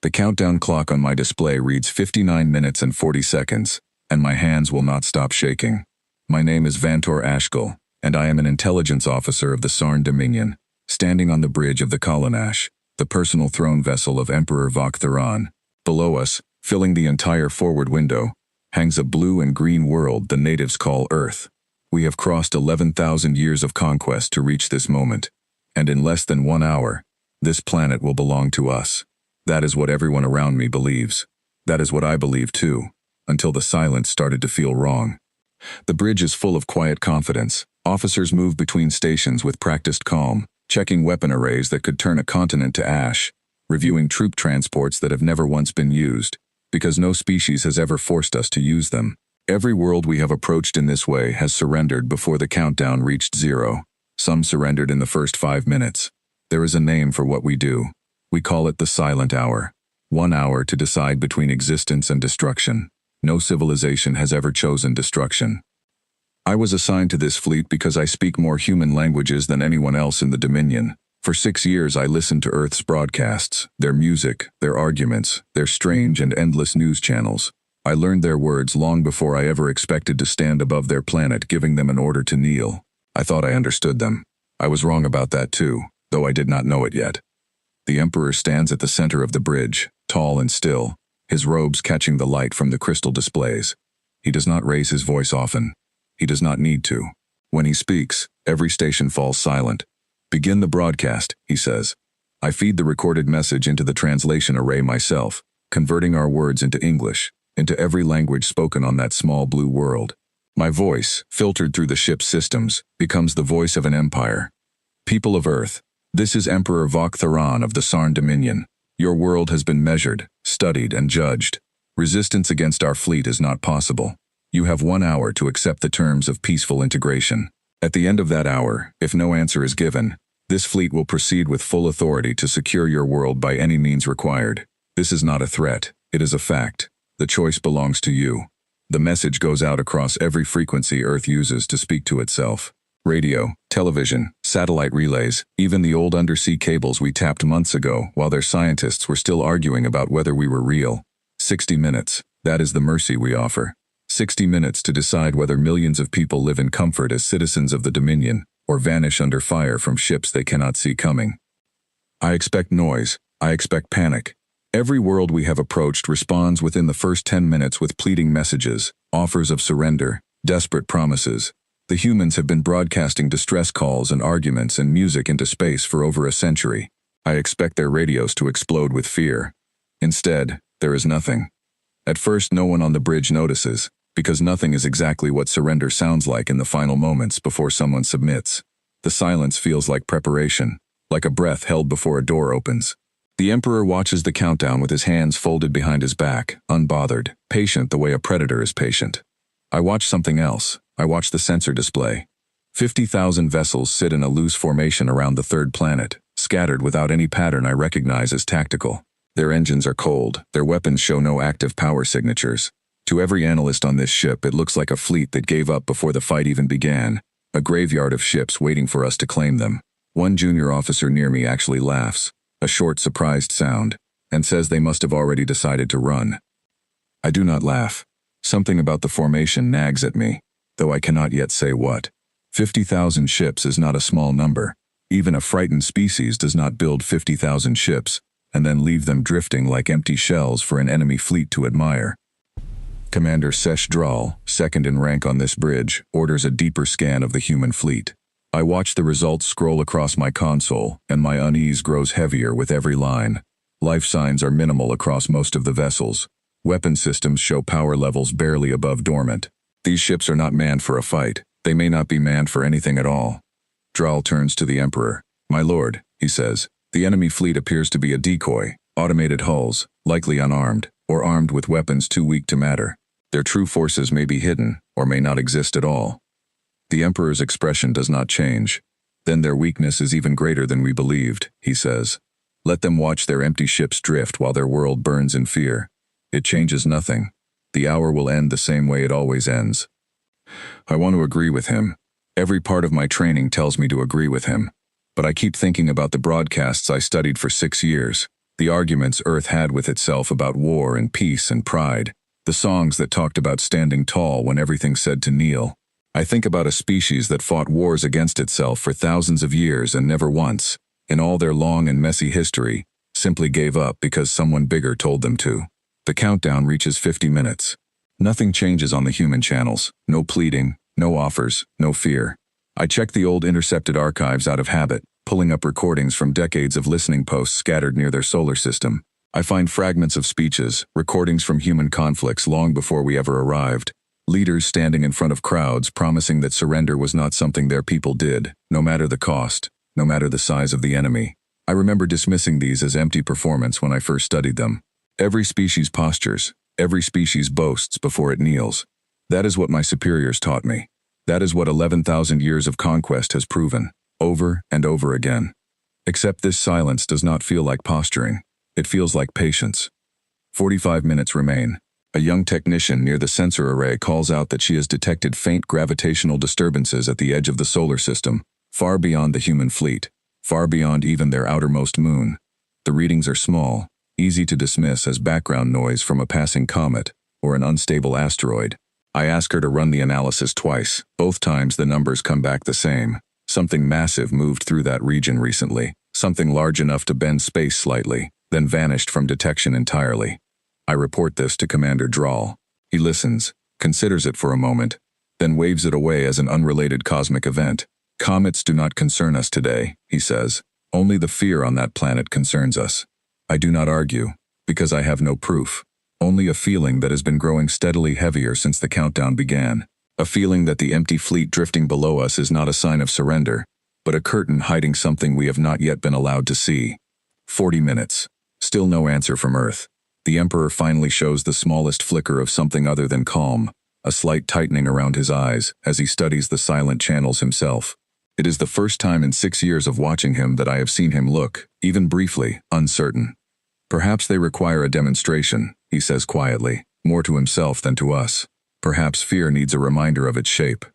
The countdown clock on my display reads 59 minutes and 40 seconds, and my hands will not stop shaking. My name is Vantor Ashkel, and I am an intelligence officer of the Sarn Dominion, standing on the bridge of the Kolanash, the personal throne vessel of Emperor Vok Theron. Below us, filling the entire forward window, hangs a blue and green world the natives call Earth. We have crossed 11,000 years of conquest to reach this moment, and in less than 1 hour, this planet will belong to us. That is what everyone around me believes. That is what I believe too, until the silence started to feel wrong. The bridge is full of quiet confidence. Officers move between stations with practiced calm, checking weapon arrays that could turn a continent to ash, reviewing troop transports that have never once been used, because no species has ever forced us to use them. Every world we have approached in this way has surrendered before the countdown reached 0. Some surrendered in the first 5 minutes. There is a name for what we do. We call it the silent hour. 1 hour to decide between existence and destruction. No civilization has ever chosen destruction. I was assigned to this fleet because I speak more human languages than anyone else in the Dominion. For 6 years I listened to Earth's broadcasts, their music, their arguments, their strange and endless news channels. I learned their words long before I ever expected to stand above their planet giving them an order to kneel. I thought I understood them. I was wrong about that too, though I did not know it yet. The Emperor stands at the center of the bridge, tall and still, his robes catching the light from the crystal displays. He does not raise his voice often. He does not need to. When he speaks, every station falls silent. "Begin the broadcast," he says. I feed the recorded message into the translation array myself, converting our words into English, into every language spoken on that small blue world. My voice, filtered through the ship's systems, becomes the voice of an empire. People of Earth, this is Emperor Vok Theron of the Sarn Dominion. Your world has been measured, studied, and judged. Resistance against our fleet is not possible. You have 1 hour to accept the terms of peaceful integration. At the end of that hour, if no answer is given, this fleet will proceed with full authority to secure your world by any means required. This is not a threat, it is a fact. The choice belongs to you. The message goes out across every frequency Earth uses to speak to itself. Radio, television, satellite relays, even the old undersea cables we tapped months ago while their scientists were still arguing about whether we were real. 60 minutes, that is the mercy we offer. 60 minutes to decide whether millions of people live in comfort as citizens of the Dominion, or vanish under fire from ships they cannot see coming. I expect noise. I expect panic. Every world we have approached responds within the first 10 minutes with pleading messages, offers of surrender, desperate promises. The humans have been broadcasting distress calls and arguments and music into space for over a century. I expect their radios to explode with fear. Instead, there is nothing. At first, no one on the bridge notices, because nothing is exactly what surrender sounds like in the final moments before someone submits. The silence feels like preparation, like a breath held before a door opens. The Emperor watches the countdown with his hands folded behind his back, unbothered, patient the way a predator is patient. I watch something else. I watch the sensor display. 50,000 vessels sit in a loose formation around the third planet, scattered without any pattern I recognize as tactical. Their engines are cold, their weapons show no active power signatures. To every analyst on this ship, it looks like a fleet that gave up before the fight even began, a graveyard of ships waiting for us to claim them. One junior officer near me actually laughs, a short, surprised sound, and says they must have already decided to run. I do not laugh. Something about the formation nags at me, though I cannot yet say what. 50,000 ships is not a small number. Even a frightened species does not build 50,000 ships, and then leave them drifting like empty shells for an enemy fleet to admire. Commander Sesh Dral, second in rank on this bridge, orders a deeper scan of the human fleet. I watch the results scroll across my console, and my unease grows heavier with every line. Life signs are minimal across most of the vessels. Weapon systems show power levels barely above dormant. These ships are not manned for a fight. They may not be manned for anything at all. Dral turns to the Emperor. "My lord," he says, "the enemy fleet appears to be a decoy, automated hulls, likely unarmed, or armed with weapons too weak to matter. Their true forces may be hidden, or may not exist at all." The Emperor's expression does not change. "Then their weakness is even greater than we believed," he says. "Let them watch their empty ships drift while their world burns in fear. It changes nothing. The hour will end the same way it always ends." I want to agree with him. Every part of my training tells me to agree with him. But I keep thinking about the broadcasts I studied for 6 years. The arguments Earth had with itself about war and peace and pride. The songs that talked about standing tall when everything said to kneel. I think about a species that fought wars against itself for thousands of years and never once, in all their long and messy history, simply gave up because someone bigger told them to. The countdown reaches 50 minutes. Nothing changes on the human channels. No pleading, no offers, no fear. I check the old intercepted archives out of habit, pulling up recordings from decades of listening posts scattered near their solar system. I find fragments of speeches, recordings from human conflicts long before we ever arrived. Leaders standing in front of crowds promising that surrender was not something their people did, no matter the cost, no matter the size of the enemy. I remember dismissing these as empty performance when I first studied them. Every species postures, every species boasts before it kneels. That is what my superiors taught me. That is what 11,000 years of conquest has proven, over and over again. Except this silence does not feel like posturing. It feels like patience. 45 minutes remain. A young technician near the sensor array calls out that she has detected faint gravitational disturbances at the edge of the solar system, far beyond the human fleet, far beyond even their outermost moon. The readings are small, easy to dismiss as background noise from a passing comet or an unstable asteroid. I ask her to run the analysis twice. Both times the numbers come back the same. Something massive moved through that region recently, something large enough to bend space slightly, then vanished from detection entirely. I report this to Commander Drawl. He listens, considers it for a moment, then waves it away as an unrelated cosmic event. Comets do not concern us today, he says. Only the fear on that planet concerns us. I do not argue, because I have no proof. Only a feeling that has been growing steadily heavier since the countdown began. A feeling that the empty fleet drifting below us is not a sign of surrender, but a curtain hiding something we have not yet been allowed to see. 40 minutes. Still no answer from Earth. The Emperor finally shows the smallest flicker of something other than calm, a slight tightening around his eyes as he studies the silent channels himself. It is the first time in 6 years of watching him that I have seen him look, even briefly, uncertain. Perhaps they require a demonstration, he says quietly, more to himself than to us. Perhaps fear needs a reminder of its shape.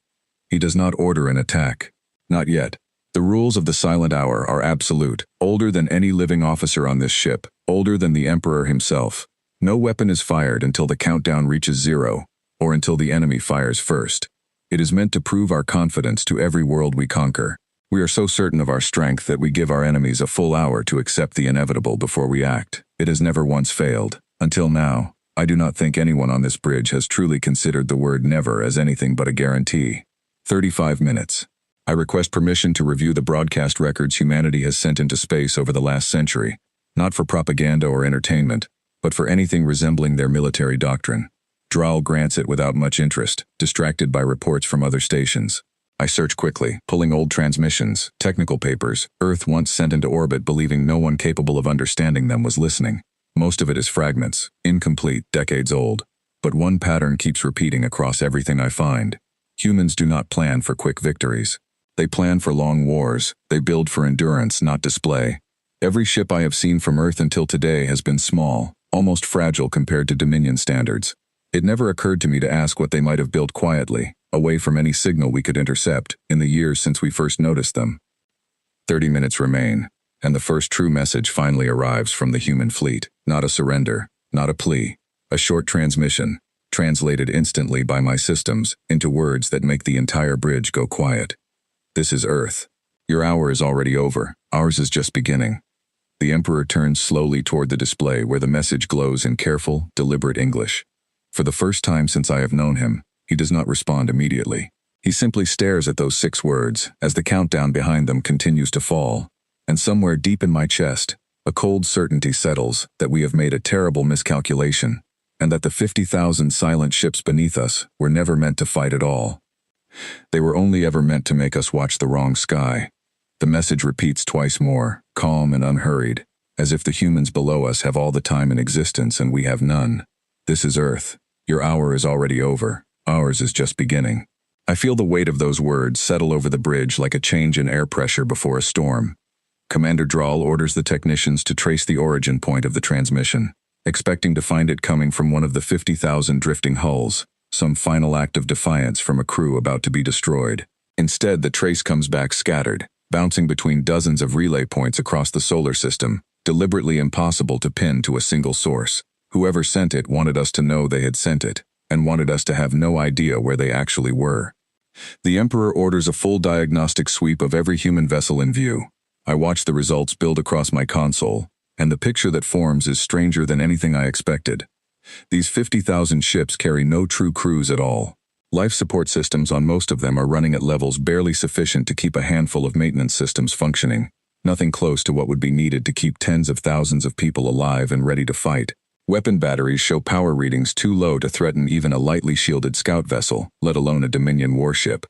He does not order an attack. Not yet. The rules of the silent hour are absolute, older than any living officer on this ship, older than the Emperor himself. No weapon is fired until the countdown reaches 0, or until the enemy fires first. It is meant to prove our confidence to every world we conquer. We are so certain of our strength that we give our enemies a full hour to accept the inevitable before we act. It has never once failed. Until now, I do not think anyone on this bridge has truly considered the word never as anything but a guarantee. 35 minutes. I request permission to review the broadcast records humanity has sent into space over the last century, not for propaganda or entertainment, but for anything resembling their military doctrine. Drawl grants it without much interest, distracted by reports from other stations. I search quickly, pulling old transmissions, technical papers, Earth once sent into orbit believing no one capable of understanding them was listening. Most of it is fragments, incomplete, decades old. But one pattern keeps repeating across everything I find. Humans do not plan for quick victories. They plan for long wars. They build for endurance, not display. Every ship I have seen from Earth until today has been small, almost fragile compared to Dominion standards. It never occurred to me to ask what they might have built quietly, away from any signal we could intercept, in the years since we first noticed them. 30 minutes remain, and the first true message finally arrives from the human fleet. Not a surrender, not a plea. A short transmission, translated instantly by my systems into words that make the entire bridge go quiet. This is Earth. Your hour is already over. Ours is just beginning. The Emperor turns slowly toward the display where the message glows in careful, deliberate English. For the first time since I have known him, he does not respond immediately. He simply stares at those 6 words as the countdown behind them continues to fall. And somewhere deep in my chest, a cold certainty settles that we have made a terrible miscalculation, and that the 50,000 silent ships beneath us were never meant to fight at all. They were only ever meant to make us watch the wrong sky. The message repeats twice more, calm and unhurried, as if the humans below us have all the time in existence and we have none. This is Earth. Your hour is already over. Ours is just beginning. I feel the weight of those words settle over the bridge like a change in air pressure before a storm. Commander Drawl orders the technicians to trace the origin point of the transmission, expecting to find it coming from one of the 50,000 drifting hulls, some final act of defiance from a crew about to be destroyed. Instead, the trace comes back scattered, bouncing between dozens of relay points across the solar system, deliberately impossible to pin to a single source. Whoever sent it wanted us to know they had sent it, and wanted us to have no idea where they actually were. The Emperor orders a full diagnostic sweep of every human vessel in view. I watch the results build across my console, and the picture that forms is stranger than anything I expected. These 50,000 ships carry no true crews at all. Life support systems on most of them are running at levels barely sufficient to keep a handful of maintenance systems functioning, nothing close to what would be needed to keep tens of thousands of people alive and ready to fight. Weapon batteries show power readings too low to threaten even a lightly shielded scout vessel, let alone a Dominion warship.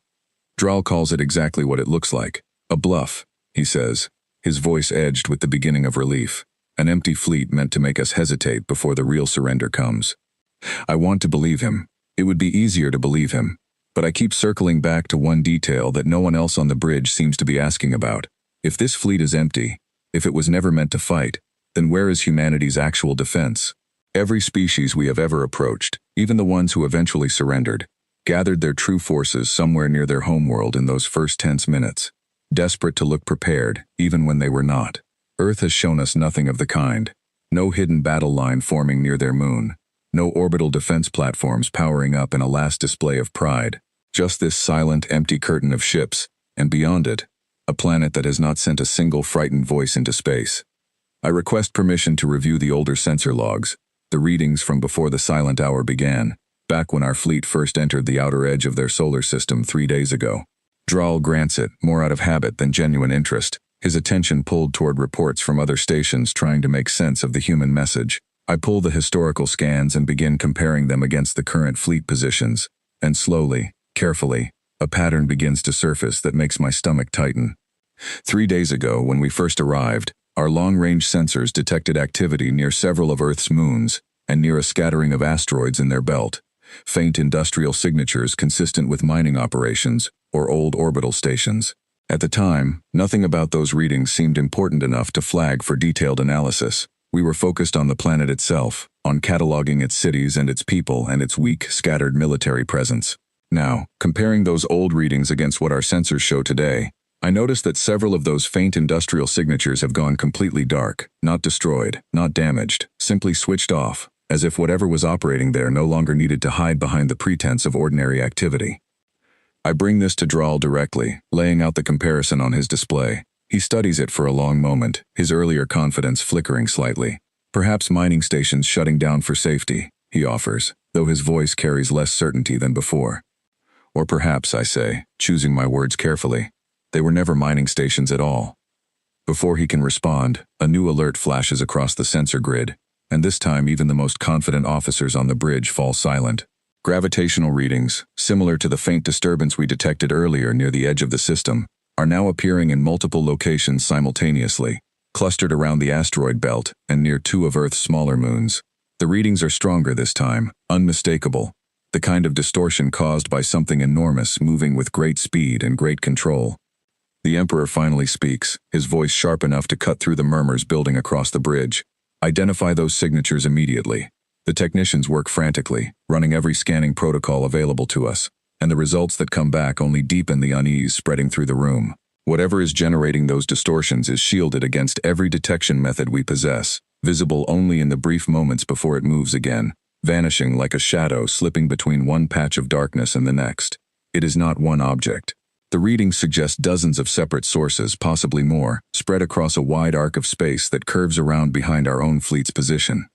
Draal calls it exactly what it looks like. A bluff, he says, his voice edged with the beginning of relief. An empty fleet meant to make us hesitate before the real surrender comes. I want to believe him. It would be easier to believe him. But I keep circling back to one detail that no one else on the bridge seems to be asking about. If this fleet is empty, if it was never meant to fight, then where is humanity's actual defense? Every species we have ever approached, even the ones who eventually surrendered, gathered their true forces somewhere near their homeworld in those first tense minutes, desperate to look prepared, even when they were not. Earth has shown us nothing of the kind. No hidden battle line forming near their moon. No orbital defense platforms powering up in a last display of pride. Just this silent, empty curtain of ships, and beyond it, a planet that has not sent a single frightened voice into space. I request permission to review the older sensor logs, the readings from before the silent hour began, back when our fleet first entered the outer edge of their solar system 3 days ago. Draal grants it, more out of habit than genuine interest, his attention pulled toward reports from other stations trying to make sense of the human message. I pull the historical scans and begin comparing them against the current fleet positions, and slowly, carefully, a pattern begins to surface that makes my stomach tighten. 3 days ago, when we first arrived, our long-range sensors detected activity near several of Earth's moons and near a scattering of asteroids in their belt, faint industrial signatures consistent with mining operations or old orbital stations. At the time, nothing about those readings seemed important enough to flag for detailed analysis. We were focused on the planet itself, on cataloging its cities and its people and its weak, scattered military presence. Now, comparing those old readings against what our sensors show today, I noticed that several of those faint industrial signatures have gone completely dark, not destroyed, not damaged, simply switched off, as if whatever was operating there no longer needed to hide behind the pretense of ordinary activity. I bring this to Draal directly, laying out the comparison on his display. He studies it for a long moment, his earlier confidence flickering slightly. Perhaps mining stations shutting down for safety, he offers, though his voice carries less certainty than before. Or perhaps, I say, choosing my words carefully, they were never mining stations at all. Before he can respond, a new alert flashes across the sensor grid, and this time even the most confident officers on the bridge fall silent. Gravitational readings, similar to the faint disturbance we detected earlier near the edge of the system, are now appearing in multiple locations simultaneously, clustered around the asteroid belt and near 2 of Earth's smaller moons. The readings are stronger this time, unmistakable, the kind of distortion caused by something enormous moving with great speed and great control. The Emperor finally speaks, his voice sharp enough to cut through the murmurs building across the bridge. Identify those signatures immediately. The technicians work frantically, running every scanning protocol available to us, and the results that come back only deepen the unease spreading through the room. Whatever is generating those distortions is shielded against every detection method we possess, visible only in the brief moments before it moves again, vanishing like a shadow slipping between one patch of darkness and the next. It is not one object. The readings suggest dozens of separate sources, possibly more, spread across a wide arc of space that curves around behind our own fleet's position.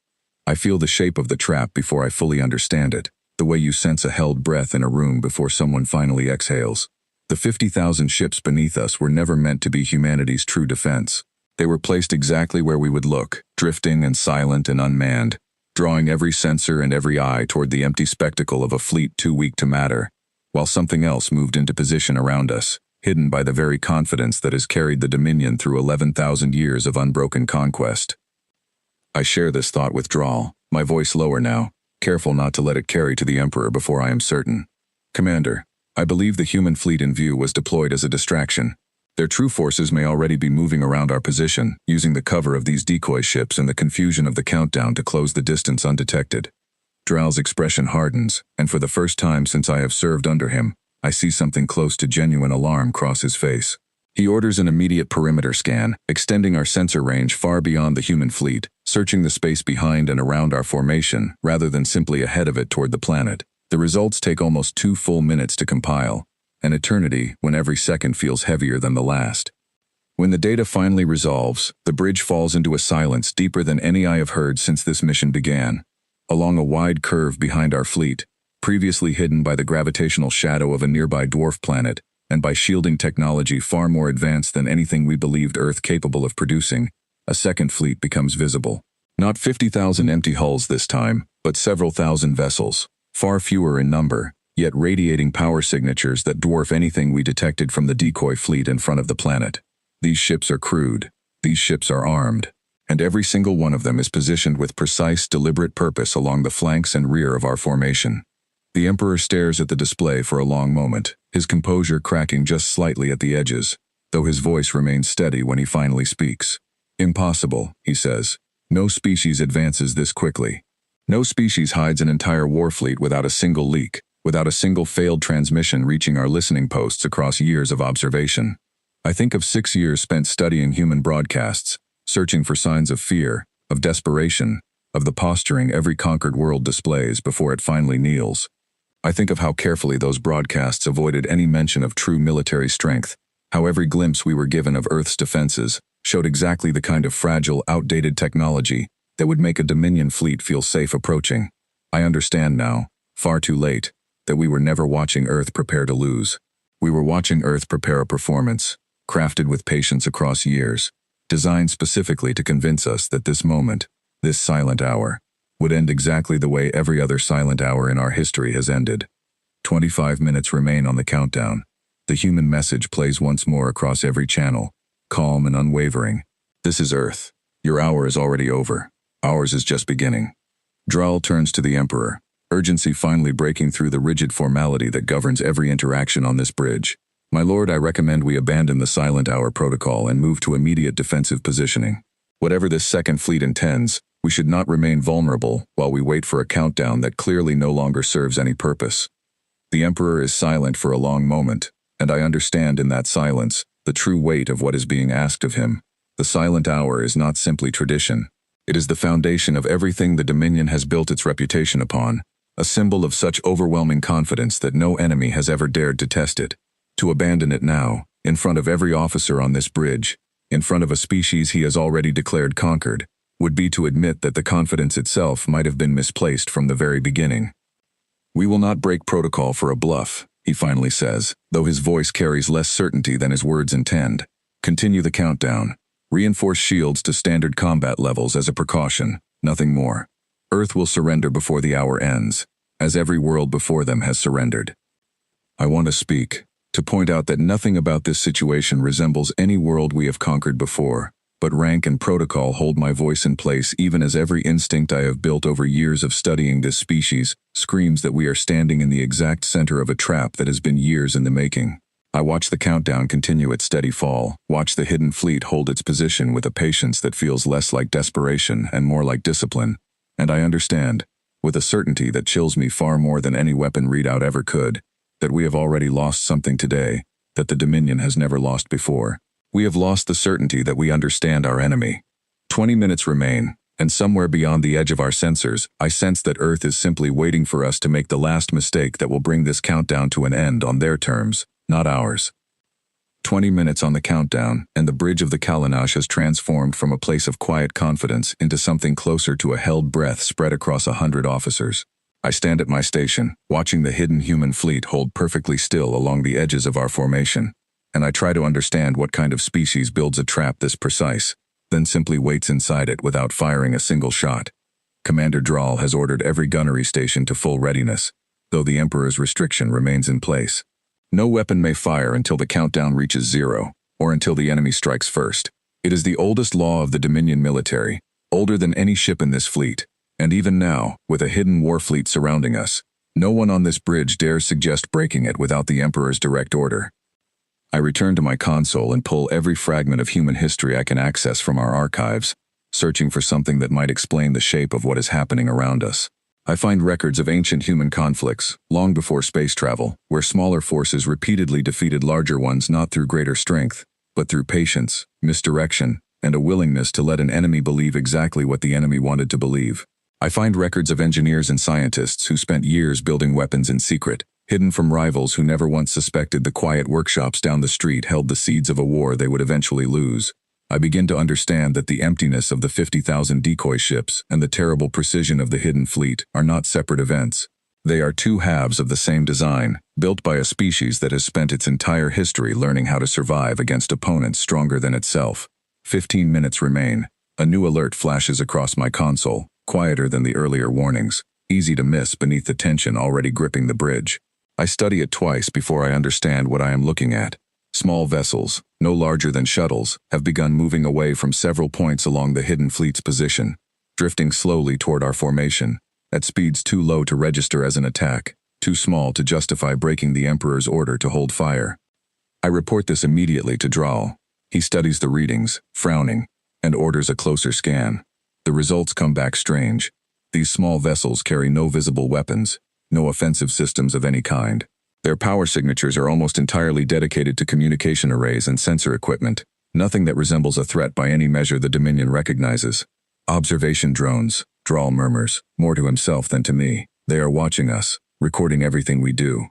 I feel the shape of the trap before I fully understand it, the way you sense a held breath in a room before someone finally exhales. The 50,000 ships beneath us were never meant to be humanity's true defense. They were placed exactly where we would look, drifting and silent and unmanned, drawing every sensor and every eye toward the empty spectacle of a fleet too weak to matter, while something else moved into position around us, hidden by the very confidence that has carried the Dominion through 11,000 years of unbroken conquest. I share this thought with Draal, my voice lower now, careful not to let it carry to the Emperor before I am certain. Commander, I believe the human fleet in view was deployed as a distraction. Their true forces may already be moving around our position, using the cover of these decoy ships and the confusion of the countdown to close the distance undetected. Draal's expression hardens, and for the first time since I have served under him, I see something close to genuine alarm cross his face. He orders an immediate perimeter scan, extending our sensor range far beyond the human fleet, searching the space behind and around our formation, rather than simply ahead of it toward the planet. The results take almost 2 full minutes to compile, an eternity when every second feels heavier than the last. When the data finally resolves, the bridge falls into a silence deeper than any I have heard since this mission began. Along a wide curve behind our fleet, previously hidden by the gravitational shadow of a nearby dwarf planet, and by shielding technology far more advanced than anything we believed Earth capable of producing, a second fleet becomes visible. Not 50,000 empty hulls this time, but several thousand vessels, far fewer in number, yet radiating power signatures that dwarf anything we detected from the decoy fleet in front of the planet. These ships are crewed, these ships are armed, and every single one of them is positioned with precise, deliberate purpose along the flanks and rear of our formation. The Emperor stares at the display for a long moment, his composure cracking just slightly at the edges, though his voice remains steady when he finally speaks. "Impossible," he says. "No species advances this quickly. No species hides an entire warfleet without a single leak, without a single failed transmission reaching our listening posts across years of observation. I think of 6 years spent studying human broadcasts, searching for signs of fear, of desperation, of the posturing every conquered world displays before it finally kneels. I think of how carefully those broadcasts avoided any mention of true military strength, how every glimpse we were given of Earth's defenses showed exactly the kind of fragile, outdated technology that would make a Dominion fleet feel safe approaching. I understand now, far too late, that we were never watching Earth prepare to lose. We were watching Earth prepare a performance, crafted with patience across years, designed specifically to convince us that this moment, this silent hour, would end exactly the way every other silent hour in our history has ended. 25 minutes remain on the countdown. The human message plays once more across every channel, calm and unwavering. This is Earth. Your hour is already over. Ours is just beginning. Drall turns to the Emperor, urgency finally breaking through the rigid formality that governs every interaction on this bridge. My lord, I recommend we abandon the silent hour protocol and move to immediate defensive positioning. Whatever this second fleet intends, we should not remain vulnerable while we wait for a countdown that clearly no longer serves any purpose. The Emperor is silent for a long moment, and I understand in that silence the true weight of what is being asked of him. The silent hour is not simply tradition. It is the foundation of everything the Dominion has built its reputation upon, a symbol of such overwhelming confidence that no enemy has ever dared to test it. To abandon it now, in front of every officer on this bridge, in front of a species he has already declared conquered, would be to admit that the confidence itself might have been misplaced from the very beginning. "We will not break protocol for a bluff," he finally says, though his voice carries less certainty than his words intend. "Continue the countdown. Reinforce shields to standard combat levels as a precaution, nothing more. Earth will surrender before the hour ends, as every world before them has surrendered." I want to speak, to point out that nothing about this situation resembles any world we have conquered before, but rank and protocol hold my voice in place even as every instinct I have built over years of studying this species screams that we are standing in the exact center of a trap that has been years in the making. I watch the countdown continue its steady fall, watch the hidden fleet hold its position with a patience that feels less like desperation and more like discipline, and I understand, with a certainty that chills me far more than any weapon readout ever could, that we have already lost something today that the Dominion has never lost before. We have lost the certainty that we understand our enemy. 20 minutes remain, and somewhere beyond the edge of our sensors, I sense that Earth is simply waiting for us to make the last mistake that will bring this countdown to an end on their terms, not ours. 20 minutes on the countdown, and the bridge of the Kalanash has transformed from a place of quiet confidence into something closer to a held breath spread across 100 officers. I stand at my station, watching the hidden human fleet hold perfectly still along the edges of our formation, and I try to understand what kind of species builds a trap this precise, then simply waits inside it without firing a single shot. Commander Drall has ordered every gunnery station to full readiness, though the Emperor's restriction remains in place. No weapon may fire until the countdown reaches 0, or until the enemy strikes first. It is the oldest law of the Dominion military, older than any ship in this fleet, and even now, with a hidden war fleet surrounding us, no one on this bridge dares suggest breaking it without the Emperor's direct order. I return to my console and pull every fragment of human history I can access from our archives, searching for something that might explain the shape of what is happening around us. I find records of ancient human conflicts, long before space travel, where smaller forces repeatedly defeated larger ones not through greater strength, but through patience, misdirection, and a willingness to let an enemy believe exactly what the enemy wanted to believe. I find records of engineers and scientists who spent years building weapons in secret, hidden from rivals who never once suspected the quiet workshops down the street held the seeds of a war they would eventually lose. I begin to understand that the emptiness of the 50,000 decoy ships and the terrible precision of the hidden fleet are not separate events. They are two halves of the same design, built by a species that has spent its entire history learning how to survive against opponents stronger than itself. 15 minutes remain. A new alert flashes across my console, quieter than the earlier warnings, easy to miss beneath the tension already gripping the bridge. I study it twice before I understand what I am looking at. Small vessels, no larger than shuttles, have begun moving away from several points along the hidden fleet's position, drifting slowly toward our formation, at speeds too low to register as an attack, too small to justify breaking the Emperor's order to hold fire. I report this immediately to Draal. He studies the readings, frowning, and orders a closer scan. The results come back strange. These small vessels carry no visible weapons, no offensive systems of any kind. Their power signatures are almost entirely dedicated to communication arrays and sensor equipment, nothing that resembles a threat by any measure the Dominion recognizes. Observation drones, Draal murmurs, more to himself than to me. They are watching us, recording everything we do.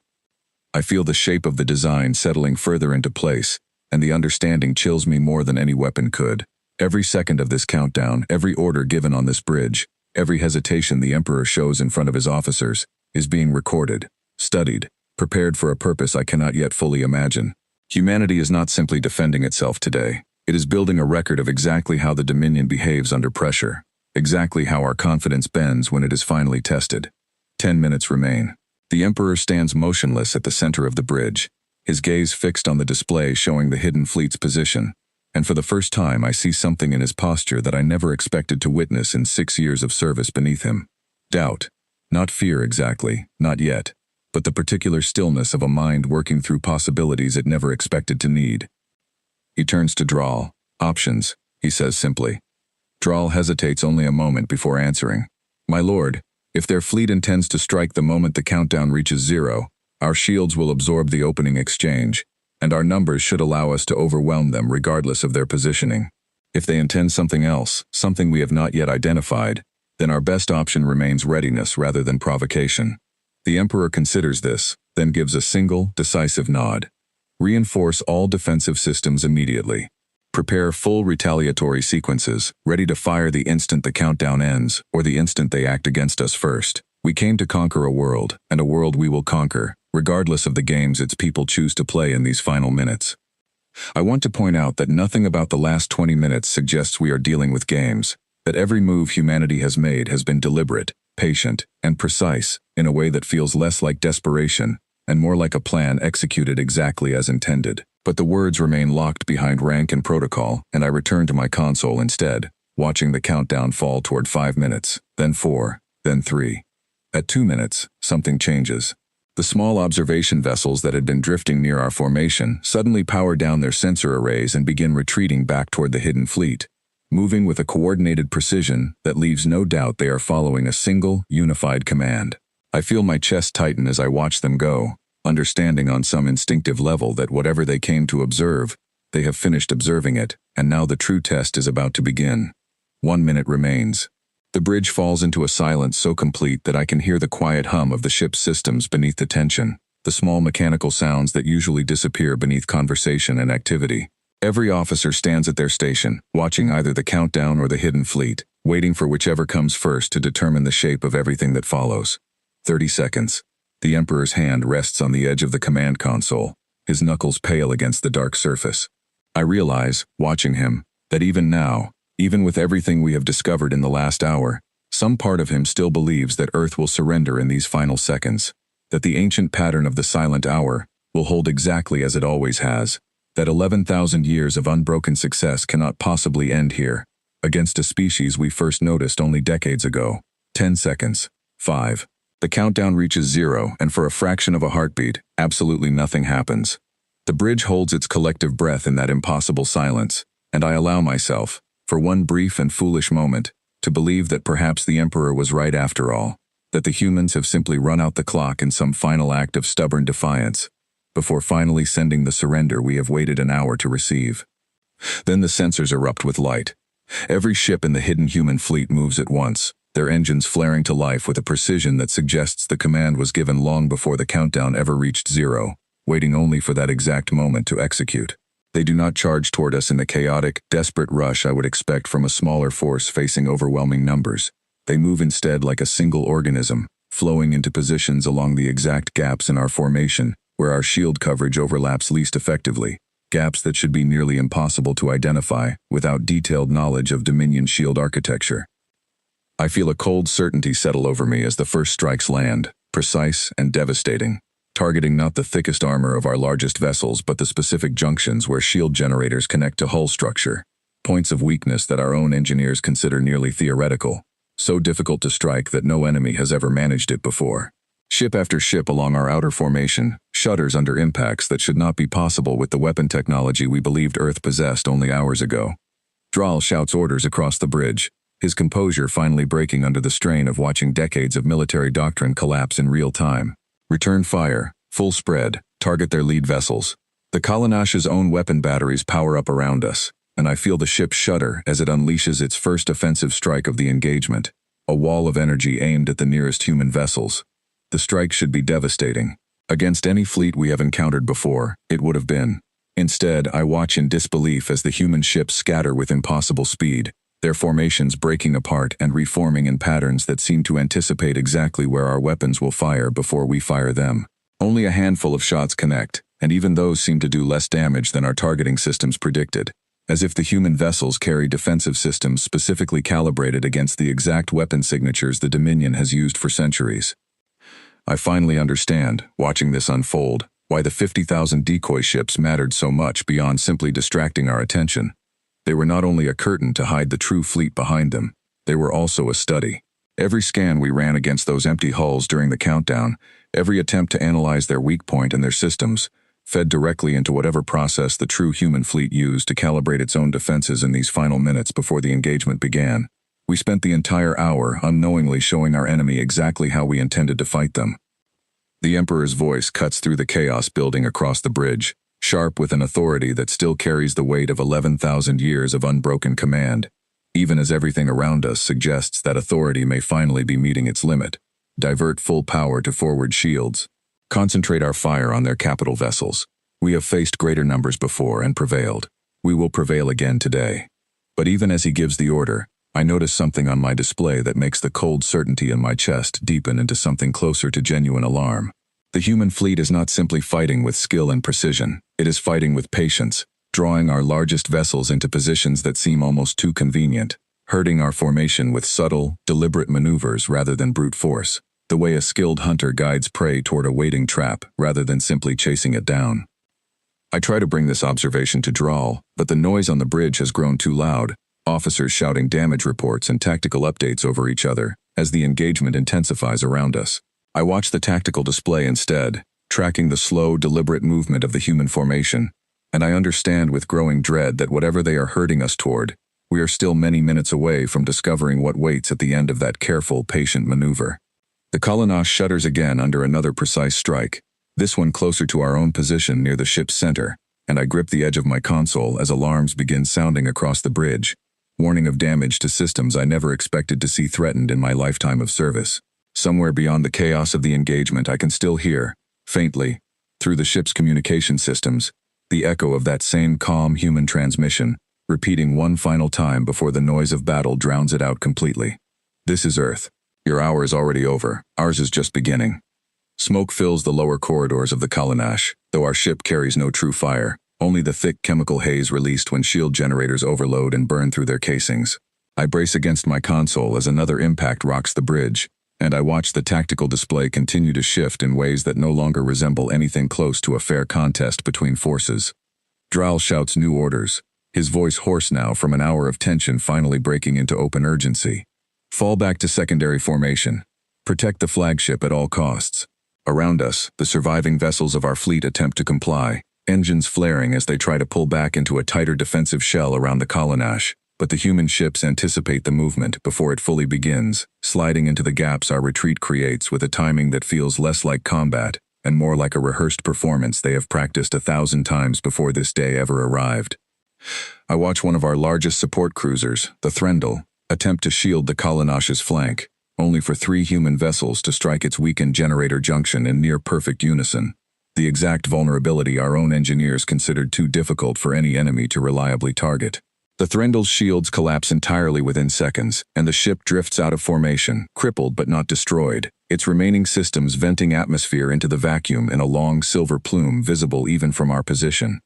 I feel the shape of the design settling further into place, and the understanding chills me more than any weapon could. Every second of this countdown, every order given on this bridge, every hesitation the Emperor shows in front of his officers, is being recorded, studied, prepared for a purpose I cannot yet fully imagine. Humanity is not simply defending itself today. It is building a record of exactly how the Dominion behaves under pressure, exactly how our confidence bends when it is finally tested. 10 minutes remain. The Emperor stands motionless at the center of the bridge, his gaze fixed on the display showing the hidden fleet's position, and for the first time I see something in his posture that I never expected to witness in 6 years of service beneath him. Doubt. Not fear exactly, not yet, but the particular stillness of a mind working through possibilities it never expected to need. He turns to Draal. Options, he says simply. Draal hesitates only a moment before answering. My lord, if their fleet intends to strike the moment the countdown reaches 0, our shields will absorb the opening exchange, and our numbers should allow us to overwhelm them regardless of their positioning. If they intend something else, something we have not yet identified, then our best option remains readiness rather than provocation. The Emperor considers this, then gives a single, decisive nod. Reinforce all defensive systems immediately. Prepare full retaliatory sequences, ready to fire the instant the countdown ends, or the instant they act against us first. We came to conquer a world, and a world we will conquer, regardless of the games its people choose to play in these final minutes. I want to point out that nothing about the last 20 minutes suggests we are dealing with games, that every move humanity has made has been deliberate, patient, and precise, in a way that feels less like desperation, and more like a plan executed exactly as intended. But the words remain locked behind rank and protocol, and I return to my console instead, watching the countdown fall toward 5 minutes, then 4, then 3. At 2 minutes, something changes. The small observation vessels that had been drifting near our formation suddenly power down their sensor arrays and begin retreating back toward the hidden fleet, moving with a coordinated precision that leaves no doubt they are following a single, unified command. I feel my chest tighten as I watch them go, understanding on some instinctive level that whatever they came to observe, they have finished observing it, and now the true test is about to begin. 1 minute remains. The bridge falls into a silence so complete that I can hear the quiet hum of the ship's systems beneath the tension, the small mechanical sounds that usually disappear beneath conversation and activity. Every officer stands at their station, watching either the countdown or the hidden fleet, waiting for whichever comes first to determine the shape of everything that follows. 30 seconds. The Emperor's hand rests on the edge of the command console, his knuckles pale against the dark surface. I realize, watching him, that even now, even with everything we have discovered in the last hour, some part of him still believes that Earth will surrender in these final seconds, that the ancient pattern of the silent hour will hold exactly as it always has, that 11,000 years of unbroken success cannot possibly end here, against a species we first noticed only decades ago. 10 seconds. 5. The countdown reaches 0, and for a fraction of a heartbeat, absolutely nothing happens. The bridge holds its collective breath in that impossible silence, and I allow myself, for one brief and foolish moment, to believe that perhaps the Emperor was right after all, that the humans have simply run out the clock in some final act of stubborn defiance, before finally sending the surrender we have waited an hour to receive. Then the sensors erupt with light. Every ship in the hidden human fleet moves at once, their engines flaring to life with a precision that suggests the command was given long before the countdown ever reached zero, waiting only for that exact moment to execute. They do not charge toward us in the chaotic, desperate rush I would expect from a smaller force facing overwhelming numbers. They move instead like a single organism, flowing into positions along the exact gaps in our formation, where our shield coverage overlaps least effectively, gaps that should be nearly impossible to identify without detailed knowledge of Dominion shield architecture. I feel a cold certainty settle over me as the first strikes land, precise and devastating, targeting not the thickest armor of our largest vessels but the specific junctions where shield generators connect to hull structure, points of weakness that our own engineers consider nearly theoretical, so difficult to strike that no enemy has ever managed it before. Ship after ship along our outer formation shudders under impacts that should not be possible with the weapon technology we believed Earth possessed only hours ago. Dral shouts orders across the bridge, his composure finally breaking under the strain of watching decades of military doctrine collapse in real time. Return fire, full spread, target their lead vessels. The Kalanash's own weapon batteries power up around us, and I feel the ship shudder as it unleashes its first offensive strike of the engagement, a wall of energy aimed at the nearest human vessels. The strike should be devastating. Against any fleet we have encountered before, it would have been. Instead, I watch in disbelief as the human ships scatter with impossible speed, their formations breaking apart and reforming in patterns that seem to anticipate exactly where our weapons will fire before we fire them. Only a handful of shots connect, and even those seem to do less damage than our targeting systems predicted, as if the human vessels carry defensive systems specifically calibrated against the exact weapon signatures the Dominion has used for centuries. I finally understand, watching this unfold, why the 50,000 decoy ships mattered so much beyond simply distracting our attention. They were not only a curtain to hide the true fleet behind them, they were also a study. Every scan we ran against those empty hulls during the countdown, every attempt to analyze their weak point and their systems, fed directly into whatever process the true human fleet used to calibrate its own defenses in these final minutes before the engagement began. We spent the entire hour unknowingly showing our enemy exactly how we intended to fight them. The Emperor's voice cuts through the chaos building across the bridge, sharp with an authority that still carries the weight of 11,000 years of unbroken command, even as everything around us suggests that authority may finally be meeting its limit. Divert full power to forward shields. Concentrate our fire on their capital vessels. We have faced greater numbers before and prevailed. We will prevail again today. But even as he gives the order, I notice something on my display that makes the cold certainty in my chest deepen into something closer to genuine alarm. The human fleet is not simply fighting with skill and precision, it is fighting with patience, drawing our largest vessels into positions that seem almost too convenient, hurting our formation with subtle, deliberate maneuvers rather than brute force, the way a skilled hunter guides prey toward a waiting trap rather than simply chasing it down. I try to bring this observation to Dral, but the noise on the bridge has grown too loud, officers shouting damage reports and tactical updates over each other as the engagement intensifies around us. I watch the tactical display instead, tracking the slow, deliberate movement of the human formation, and I understand with growing dread that whatever they are herding us toward, we are still many minutes away from discovering what waits at the end of that careful, patient maneuver. The Kalanash shudders again under another precise strike, this one closer to our own position near the ship's center, and I grip the edge of my console as alarms begin sounding across the bridge, warning of damage to systems I never expected to see threatened in my lifetime of service. Somewhere beyond the chaos of the engagement I can still hear, faintly, through the ship's communication systems, the echo of that same calm human transmission, repeating one final time before the noise of battle drowns it out completely. This is Earth. Your hour is already over, ours is just beginning. Smoke fills the lower corridors of the Kalanash, though our ship carries no true fire, only the thick chemical haze released when shield generators overload and burn through their casings. I brace against my console as another impact rocks the bridge, and I watch the tactical display continue to shift in ways that no longer resemble anything close to a fair contest between forces. Dral shouts new orders, his voice hoarse now from an hour of tension finally breaking into open urgency. Fall back to secondary formation. Protect the flagship at all costs. Around us, the surviving vessels of our fleet attempt to comply, engines flaring as they try to pull back into a tighter defensive shell around the Kalanash. But the human ships anticipate the movement before it fully begins, sliding into the gaps our retreat creates with a timing that feels less like combat and more like a rehearsed performance they have practiced 1,000 times before this day ever arrived. I watch one of our largest support cruisers, the Threndel, attempt to shield the Kalanash's flank, only for 3 human vessels to strike its weakened generator junction in near-perfect unison. The exact vulnerability our own engineers considered too difficult for any enemy to reliably target. The Threndel's shields collapse entirely within seconds, and the ship drifts out of formation, crippled but not destroyed, its remaining systems venting atmosphere into the vacuum in a long silver plume visible even from our position.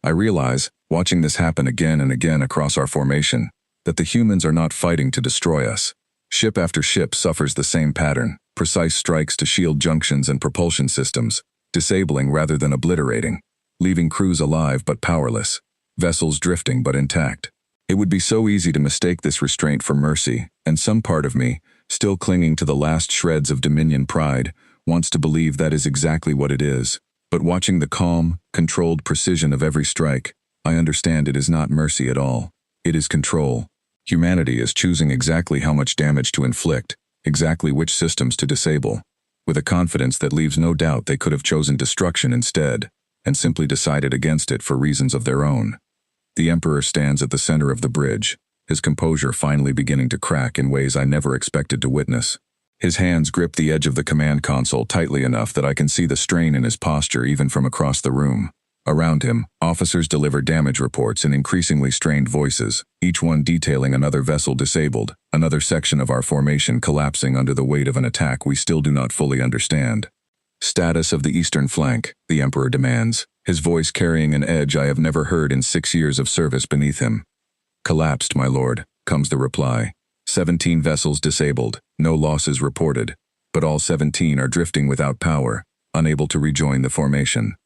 I realize, watching this happen again and again across our formation, that the humans are not fighting to destroy us. Ship after ship suffers the same pattern, precise strikes to shield junctions and propulsion systems, disabling rather than obliterating, leaving crews alive but powerless, vessels drifting but intact. It would be so easy to mistake this restraint for mercy, and some part of me, still clinging to the last shreds of Dominion pride, wants to believe that is exactly what it is. But watching the calm, controlled precision of every strike, I understand it is not mercy at all. It is control. Humanity is choosing exactly how much damage to inflict, exactly which systems to disable, with a confidence that leaves no doubt they could have chosen destruction instead, and simply decided against it for reasons of their own. The Emperor stands at the center of the bridge, his composure finally beginning to crack in ways I never expected to witness. His hands grip the edge of the command console tightly enough that I can see the strain in his posture even from across the room. Around him, officers deliver damage reports in increasingly strained voices, each one detailing another vessel disabled, another section of our formation collapsing under the weight of an attack we still do not fully understand. Status of the eastern flank, the Emperor demands, his voice carrying an edge I have never heard in 6 years of service beneath him. Collapsed, my lord, comes the reply. 17 vessels disabled, no losses reported, but all 17 are drifting without power, unable to rejoin the formation.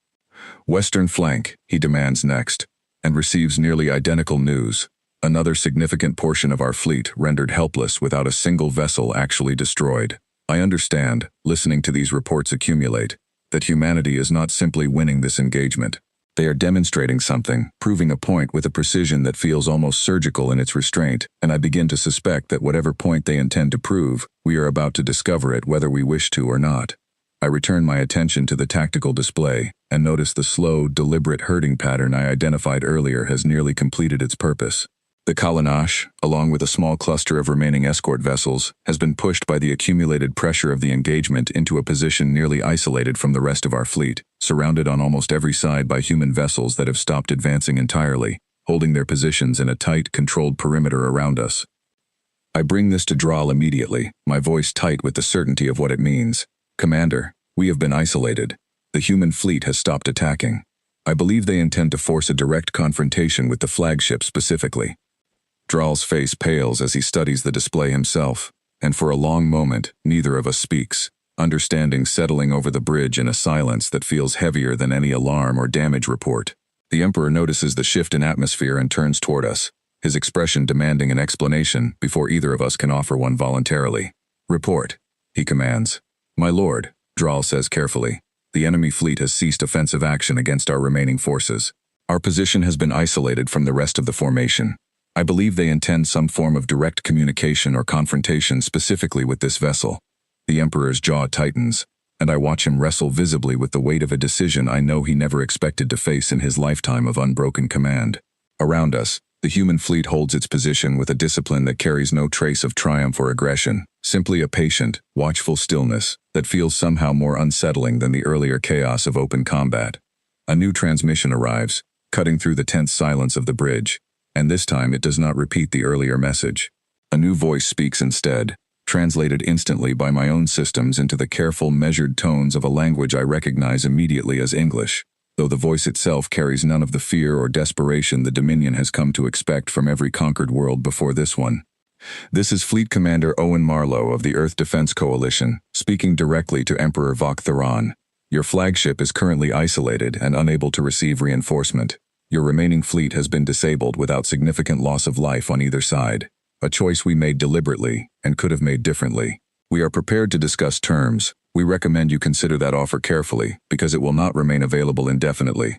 Western flank, he demands next, and receives nearly identical news. Another significant portion of our fleet rendered helpless without a single vessel actually destroyed. I understand, listening to these reports accumulate, that humanity is not simply winning this engagement. They are demonstrating something, proving a point with a precision that feels almost surgical in its restraint, and I begin to suspect that whatever point they intend to prove, we are about to discover it whether we wish to or not. I return my attention to the tactical display, and notice the slow, deliberate herding pattern I identified earlier has nearly completed its purpose. The Kalanash, along with a small cluster of remaining escort vessels, has been pushed by the accumulated pressure of the engagement into a position nearly isolated from the rest of our fleet, surrounded on almost every side by human vessels that have stopped advancing entirely, holding their positions in a tight, controlled perimeter around us. I bring this to Dral immediately, my voice tight with the certainty of what it means. Commander, we have been isolated. The human fleet has stopped attacking. I believe they intend to force a direct confrontation with the flagship specifically. Dral's face pales as he studies the display himself, and for a long moment, neither of us speaks, understanding settling over the bridge in a silence that feels heavier than any alarm or damage report. The Emperor notices the shift in atmosphere and turns toward us, his expression demanding an explanation before either of us can offer one voluntarily. Report, he commands. My lord, Dral says carefully, the enemy fleet has ceased offensive action against our remaining forces. Our position has been isolated from the rest of the formation. I believe they intend some form of direct communication or confrontation specifically with this vessel. The Emperor's jaw tightens, and I watch him wrestle visibly with the weight of a decision I know he never expected to face in his lifetime of unbroken command. Around us, the human fleet holds its position with a discipline that carries no trace of triumph or aggression, simply a patient, watchful stillness that feels somehow more unsettling than the earlier chaos of open combat. A new transmission arrives, cutting through the tense silence of the bridge, and this time it does not repeat the earlier message. A new voice speaks instead, translated instantly by my own systems into the careful, measured tones of a language I recognize immediately as English, though the voice itself carries none of the fear or desperation the Dominion has come to expect from every conquered world before this one. This is Fleet Commander Owen Marlowe of the Earth Defense Coalition, speaking directly to Emperor Vok Theron. Your flagship is currently isolated and unable to receive reinforcement. Your remaining fleet has been disabled without significant loss of life on either side, a choice we made deliberately and could have made differently. We are prepared to discuss terms. We recommend you consider that offer carefully, because it will not remain available indefinitely.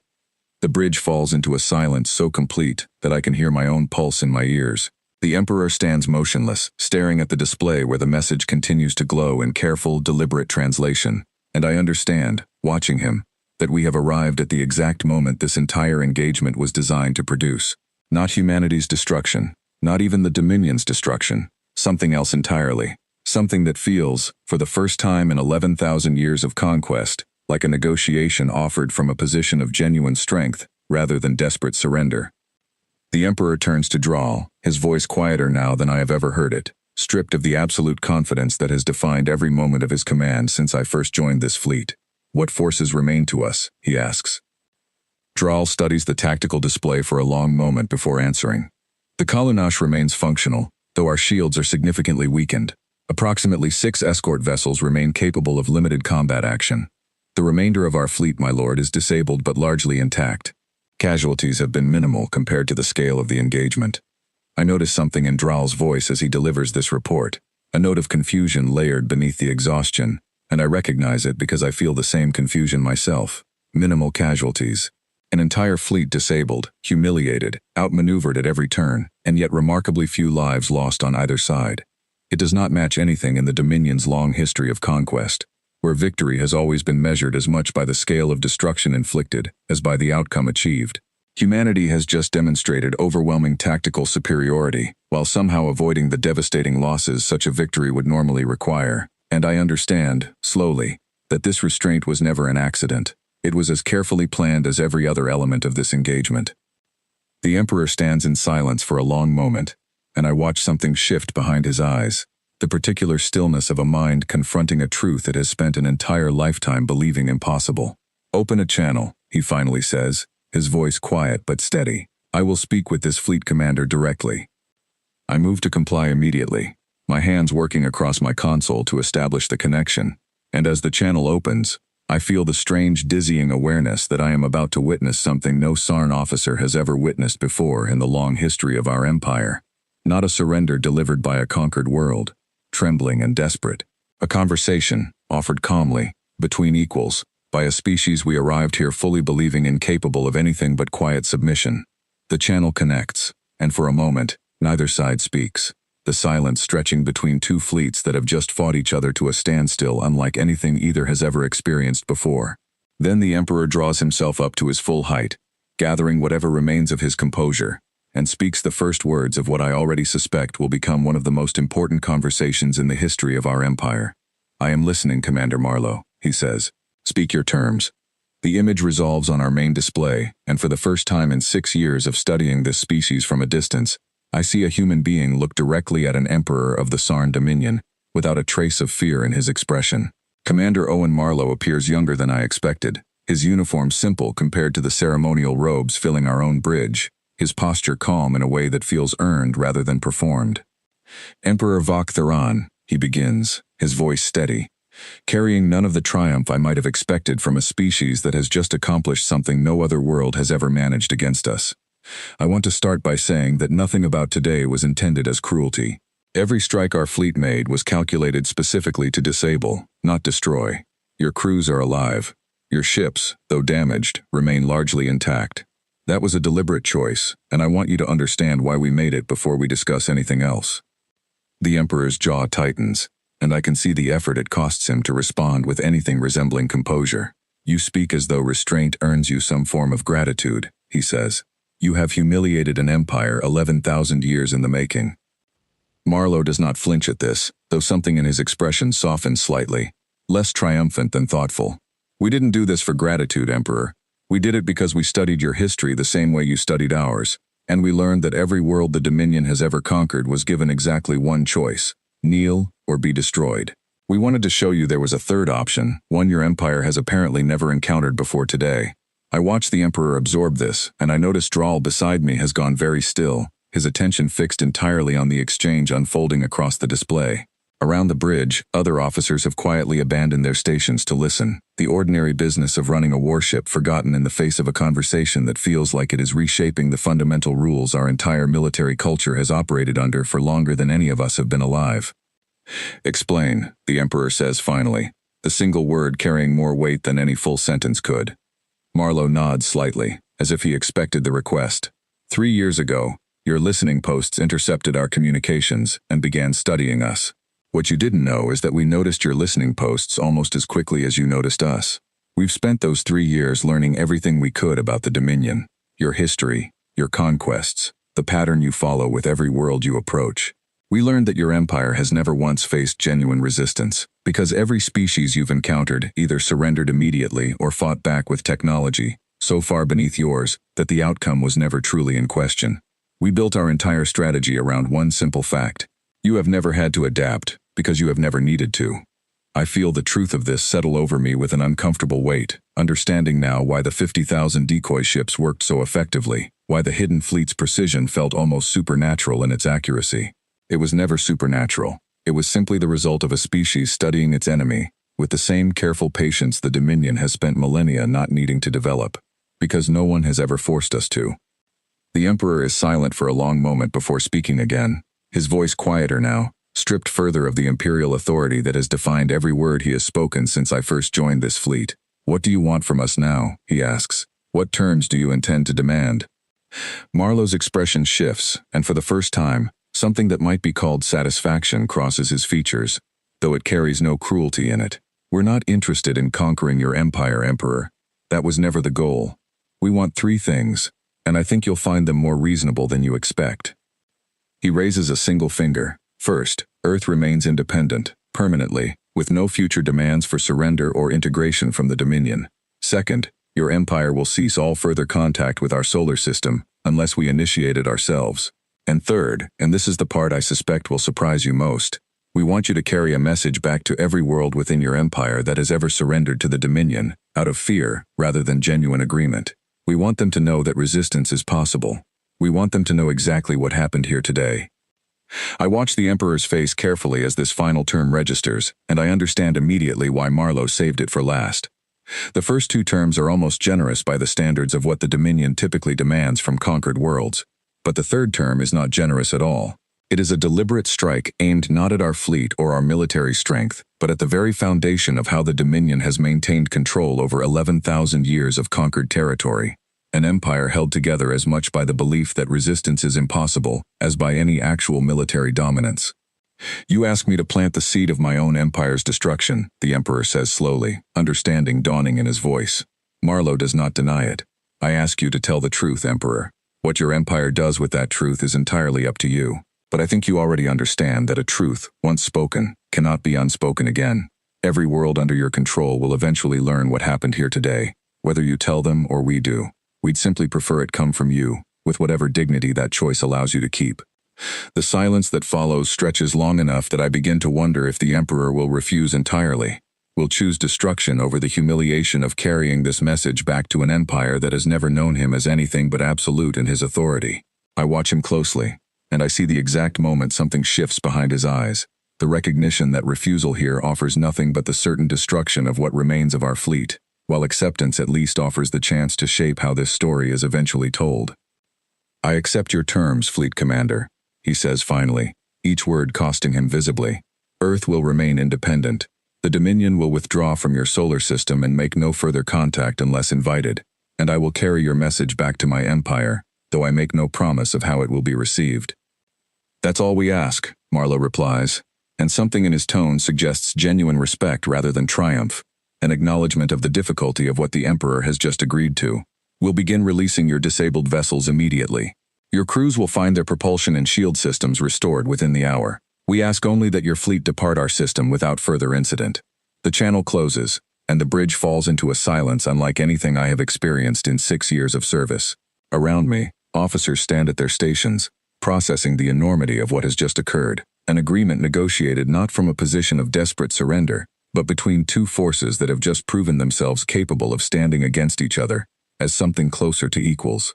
The bridge falls into a silence so complete that I can hear my own pulse in my ears. The Emperor stands motionless, staring at the display where the message continues to glow in careful, deliberate translation, and I understand, watching him, that we have arrived at the exact moment this entire engagement was designed to produce. Not humanity's destruction, not even the Dominion's destruction, something else entirely. Something that feels, for the first time in 11,000 years of conquest, like a negotiation offered from a position of genuine strength, rather than desperate surrender. The Emperor turns to drawl, his voice quieter now than I have ever heard it, stripped of the absolute confidence that has defined every moment of his command since I first joined this fleet. What forces remain to us, he asks. Drawl studies the tactical display for a long moment before answering. The Kalunach remains functional, though our shields are significantly weakened. Approximately 6 escort vessels remain capable of limited combat action. The remainder of our fleet, my lord, is disabled but largely intact. Casualties have been minimal compared to the scale of the engagement. I notice something in Drawl's voice as he delivers this report, a note of confusion layered beneath the exhaustion, and I recognize it because I feel the same confusion myself. Minimal casualties. An entire fleet disabled, humiliated, outmaneuvered at every turn, and yet remarkably few lives lost on either side. It does not match anything in the Dominion's long history of conquest, where victory has always been measured as much by the scale of destruction inflicted as by the outcome achieved. Humanity has just demonstrated overwhelming tactical superiority, while somehow avoiding the devastating losses such a victory would normally require, and I understand, slowly, that this restraint was never an accident. It was as carefully planned as every other element of this engagement. The Emperor stands in silence for a long moment, and I watch something shift behind his eyes. The particular stillness of a mind confronting a truth it has spent an entire lifetime believing impossible. Open a channel, he finally says, his voice quiet but steady. I will speak with this fleet commander directly. I move to comply immediately, my hands working across my console to establish the connection, and as the channel opens, I feel the strange dizzying awareness that I am about to witness something no Sarn officer has ever witnessed before in the long history of our empire. Not a surrender delivered by a conquered world, trembling and desperate. A conversation, offered calmly, between equals, by a species we arrived here fully believing incapable of anything but quiet submission. The channel connects, and for a moment, neither side speaks. The silence stretching between two fleets that have just fought each other to a standstill unlike anything either has ever experienced before. Then the Emperor draws himself up to his full height, gathering whatever remains of his composure, and speaks the first words of what I already suspect will become one of the most important conversations in the history of our empire. I am listening, Commander Marlowe, he says. Speak your terms. The image resolves on our main display, and for the first time in 6 years of studying this species from a distance, I see a human being look directly at an emperor of the Sarn Dominion, without a trace of fear in his expression. Commander Owen Marlowe appears younger than I expected, his uniform simple compared to the ceremonial robes filling our own bridge, his posture calm in a way that feels earned rather than performed. Emperor Vok Theran, he begins, his voice steady, carrying none of the triumph I might have expected from a species that has just accomplished something no other world has ever managed against us. I want to start by saying that nothing about today was intended as cruelty. Every strike our fleet made was calculated specifically to disable, not destroy. Your crews are alive. Your ships, though damaged, remain largely intact. That was a deliberate choice, and I want you to understand why we made it before we discuss anything else. The Emperor's jaw tightens, and I can see the effort it costs him to respond with anything resembling composure. You speak as though restraint earns you some form of gratitude, he says. You have humiliated an empire 11,000 years in the making. Marlowe does not flinch at this, though something in his expression softens slightly, less triumphant than thoughtful. We didn't do this for gratitude, Emperor. We did it because we studied your history the same way you studied ours, and we learned that every world the Dominion has ever conquered was given exactly one choice: kneel or be destroyed. We wanted to show you there was a third option, one your empire has apparently never encountered before today. I watch the Emperor absorb this, and I notice Drawl beside me has gone very still, his attention fixed entirely on the exchange unfolding across the display. Around the bridge, other officers have quietly abandoned their stations to listen, the ordinary business of running a warship forgotten in the face of a conversation that feels like it is reshaping the fundamental rules our entire military culture has operated under for longer than any of us have been alive. Explain, the Emperor says finally, the single word carrying more weight than any full sentence could. Marlowe nods slightly, as if he expected the request. 3 years ago, your listening posts intercepted our communications and began studying us. What you didn't know is that we noticed your listening posts almost as quickly as you noticed us. We've spent those 3 years learning everything we could about the Dominion, your history, your conquests, the pattern you follow with every world you approach. We learned that your empire has never once faced genuine resistance, because every species you've encountered either surrendered immediately or fought back with technology so far beneath yours that the outcome was never truly in question. We built our entire strategy around one simple fact. You have never had to adapt, because you have never needed to. I feel the truth of this settle over me with an uncomfortable weight, understanding now why the 50,000 decoy ships worked so effectively, why the hidden fleet's precision felt almost supernatural in its accuracy. It was never supernatural. It was simply the result of a species studying its enemy, with the same careful patience the Dominion has spent millennia not needing to develop, because no one has ever forced us to. The Emperor is silent for a long moment before speaking again, his voice quieter now, stripped further of the imperial authority that has defined every word he has spoken since I first joined this fleet. What do you want from us now? He asks. What terms do you intend to demand? Marlowe's expression shifts, and for the first time, something that might be called satisfaction crosses his features, though it carries no cruelty in it. We're not interested in conquering your empire, Emperor. That was never the goal. We want 3 things, and I think you'll find them more reasonable than you expect. He raises a single finger. First, Earth remains independent, permanently, with no future demands for surrender or integration from the Dominion. Second, your empire will cease all further contact with our solar system, unless we initiate it ourselves. And third, and this is the part I suspect will surprise you most, we want you to carry a message back to every world within your empire that has ever surrendered to the Dominion, out of fear rather than genuine agreement. We want them to know that resistance is possible. We want them to know exactly what happened here today. I watch the Emperor's face carefully as this final term registers, and I understand immediately why Marlowe saved it for last. The first 2 terms are almost generous by the standards of what the Dominion typically demands from conquered worlds, but the third term is not generous at all. It is a deliberate strike aimed not at our fleet or our military strength, but at the very foundation of how the Dominion has maintained control over 11,000 years of conquered territory. An empire held together as much by the belief that resistance is impossible as by any actual military dominance. You ask me to plant the seed of my own empire's destruction, the Emperor says slowly, understanding dawning in his voice. Marlowe does not deny it. I ask you to tell the truth, Emperor. What your empire does with that truth is entirely up to you. But I think you already understand that a truth, once spoken, cannot be unspoken again. Every world under your control will eventually learn what happened here today, whether you tell them or we do. We'd simply prefer it come from you, with whatever dignity that choice allows you to keep. The silence that follows stretches long enough that I begin to wonder if the Emperor will refuse entirely, will choose destruction over the humiliation of carrying this message back to an empire that has never known him as anything but absolute in his authority. I watch him closely, and I see the exact moment something shifts behind his eyes, the recognition that refusal here offers nothing but the certain destruction of what remains of our fleet, while acceptance at least offers the chance to shape how this story is eventually told. I accept your terms, Fleet Commander, he says finally, each word costing him visibly. Earth will remain independent. The Dominion will withdraw from your solar system and make no further contact unless invited, and I will carry your message back to my empire, though I make no promise of how it will be received. That's all we ask, Marlowe replies, and something in his tone suggests genuine respect rather than triumph, an acknowledgement of the difficulty of what the Emperor has just agreed to. We'll begin releasing your disabled vessels immediately. Your crews will find their propulsion and shield systems restored within the hour. We ask only that your fleet depart our system without further incident. The channel closes, and the bridge falls into a silence unlike anything I have experienced in 6 years of service. Around me, officers stand at their stations, processing the enormity of what has just occurred, an agreement negotiated not from a position of desperate surrender, but between 2 forces that have just proven themselves capable of standing against each other, as something closer to equals.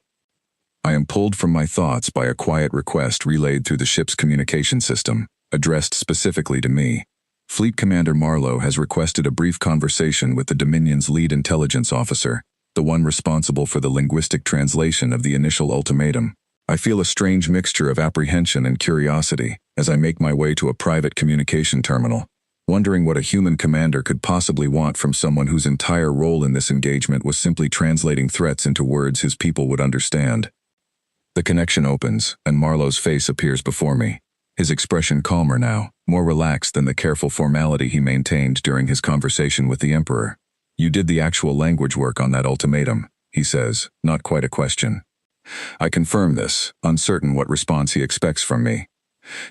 I am pulled from my thoughts by a quiet request relayed through the ship's communication system, addressed specifically to me. Fleet Commander Marlowe has requested a brief conversation with the Dominion's lead intelligence officer, the one responsible for the linguistic translation of the initial ultimatum. I feel a strange mixture of apprehension and curiosity as I make my way to a private communication terminal, wondering what a human commander could possibly want from someone whose entire role in this engagement was simply translating threats into words his people would understand. The connection opens, and Marlowe's face appears before me, his expression calmer now, more relaxed than the careful formality he maintained during his conversation with the Emperor. You did the actual language work on that ultimatum, he says, not quite a question. I confirm this, uncertain what response he expects from me.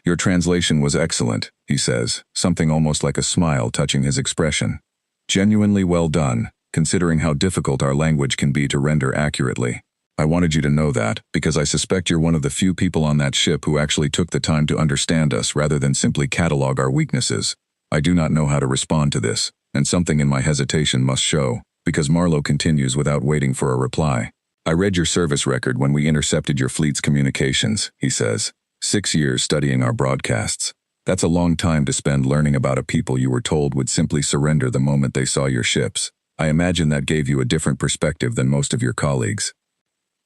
Your translation was excellent, he says, something almost like a smile touching his expression. Genuinely well done, considering how difficult our language can be to render accurately. I wanted you to know that, because I suspect you're one of the few people on that ship who actually took the time to understand us rather than simply catalog our weaknesses. I do not know how to respond to this, and something in my hesitation must show, because Marlowe continues without waiting for a reply. I read your service record when we intercepted your fleet's communications, he says. 6 years studying our broadcasts. That's a long time to spend learning about a people you were told would simply surrender the moment they saw your ships. I imagine that gave you a different perspective than most of your colleagues.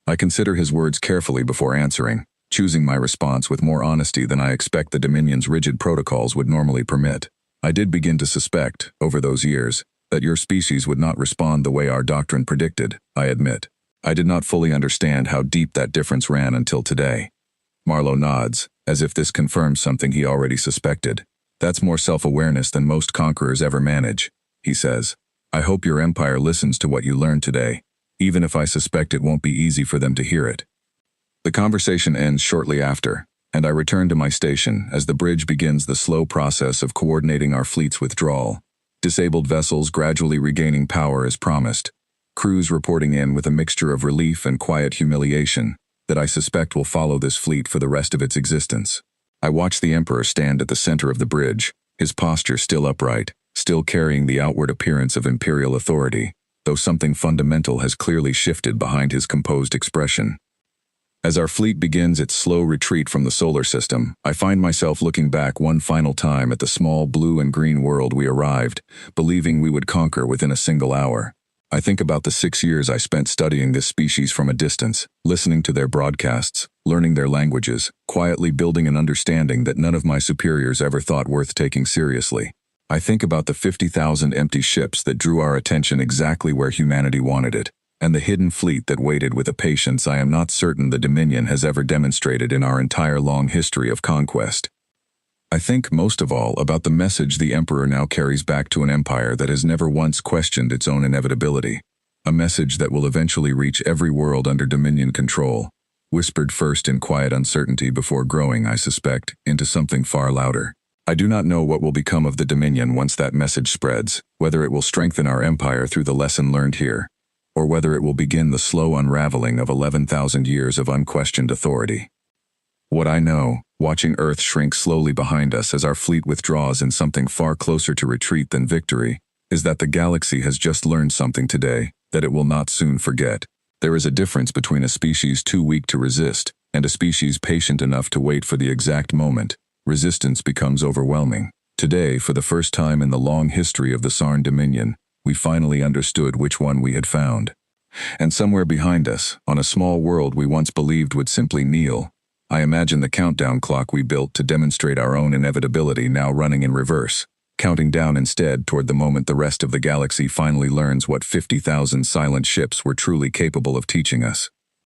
I consider his words carefully before answering, choosing my response with more honesty than I expect the Dominion's rigid protocols would normally permit. I did begin to suspect, over those years, that your species would not respond the way our doctrine predicted, I admit. I did not fully understand how deep that difference ran until today. Marlowe nods, as if this confirms something he already suspected. That's more self-awareness than most conquerors ever manage, he says. I hope your empire listens to what you learned today, even if I suspect it won't be easy for them to hear it. The conversation ends shortly after, and I return to my station as the bridge begins the slow process of coordinating our fleet's withdrawal. Disabled vessels gradually regaining power as promised. Crews reporting in with a mixture of relief and quiet humiliation that I suspect will follow this fleet for the rest of its existence. I watch the Emperor stand at the center of the bridge, his posture still upright, still carrying the outward appearance of imperial authority, though something fundamental has clearly shifted behind his composed expression. As our fleet begins its slow retreat from the solar system, I find myself looking back one final time at the small blue and green world we arrived, believing we would conquer within a single hour. I think about the 6 years I spent studying this species from a distance, listening to their broadcasts, learning their languages, quietly building an understanding that none of my superiors ever thought worth taking seriously. I think about the 50,000 empty ships that drew our attention exactly where humanity wanted it, and the hidden fleet that waited with a patience I am not certain the Dominion has ever demonstrated in our entire long history of conquest. I think most of all about the message the Emperor now carries back to an empire that has never once questioned its own inevitability. A message that will eventually reach every world under Dominion control, whispered first in quiet uncertainty before growing, I suspect, into something far louder. I do not know what will become of the Dominion once that message spreads, whether it will strengthen our empire through the lesson learned here, or whether it will begin the slow unraveling of 11,000 years of unquestioned authority. What I know, watching Earth shrink slowly behind us as our fleet withdraws in something far closer to retreat than victory, is that the galaxy has just learned something today that it will not soon forget. There is a difference between a species too weak to resist and a species patient enough to wait for the exact moment resistance becomes overwhelming. Today, for the first time in the long history of the Sarn Dominion, we finally understood which one we had found. And somewhere behind us, on a small world we once believed would simply kneel, I imagine the countdown clock we built to demonstrate our own inevitability now running in reverse, counting down instead toward the moment the rest of the galaxy finally learns what 50,000 silent ships were truly capable of teaching us.